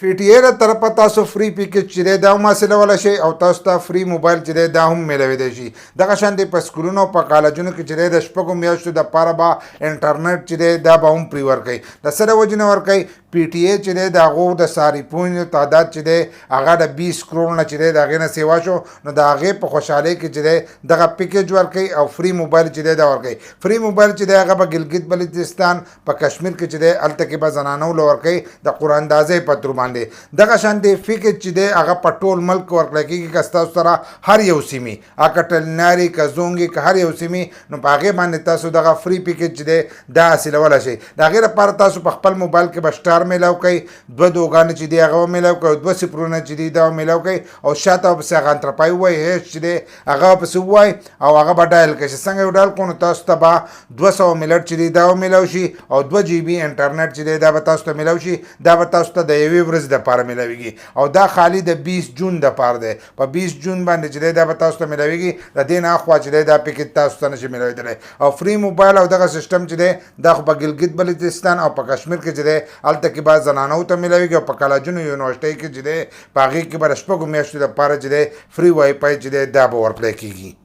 پی ټی ای له طرفه تاسو فری پیکج چې دی دا هم حاصلولی شئ او تاسو ته فری موبایل چې دی دا هم میلویدی شي. دغه شانتې په سکولونو او په کالجونو کې چې دی د شپږو میاشتو دپاره به انټرنیټ چې دی دا به هم فری ورکوي. د څه د وجې نه ورکوي؟ پی ټی ای چې دی د هغو د صارفینو تعداد چې دی هغه د 20 کروڑ نه چې دی د هغې نه سیوا شو، نو د هغې په خوشحالۍ کې چې دی دغه پیکج ورکوي او فری موبایل چې دی دا ورکوي. فری موبایل چې دی هغه به ګلګت بلتستان په کشمیر کې چې دی هلته کې به زنانو له ورکوي د قرآن اندازۍ په تر باندې. دغه شانتې فیکج چې دی هغه په ټول ملک ورکړی کېږي که ستاسو سره هر یو سیمې اکه ټلناري که زونګې که هر یو سیمې، نو په هغې باندې تاسو دغه فری پیکج چې دی دا حاصلولی شئ. د هغې لپاره تاسو په خپل موبایل کې به سټار میلاو کوئ، 2 دوګانې چې دی هغه به میلاو کوئ، 2 صفرونه چې دی دا به میلاو کوئ او شاته به پسې هغه انترپای ووایي هیچ چې دی هغه به پسې ووایي او هغه به ډایل کوي. چې څنګه یې ډایل کړو نو تاسو ته به 200 منټ چې دی دا به میلاو شي او 2 جی بي انټرنیټ چې دی دا به تاسو ته میلاو شي. دا به تاسو ته د یوې ورځې دپاره میلاویږي او دا خالی د 20 جون دپاره دی. په 20 جون باندې چې دی دا به تاسو ته میلاویږي. د دې نه اخوا چې دی دا پیکج تاسو ته نشي میلاویدلی. او فری موبایل او دغه سیسټم چې دی دا خو په ګلګت بلتستان او په کشمیر کې چې دی هلته کې به زنانو ته میلاویږي او په کالجونو یونیورسټۍ کې چې دی په هغې کې به د شپږو میاشتو دپاره چې دی فری وای فای چې دی دا به ورکړی کېږي.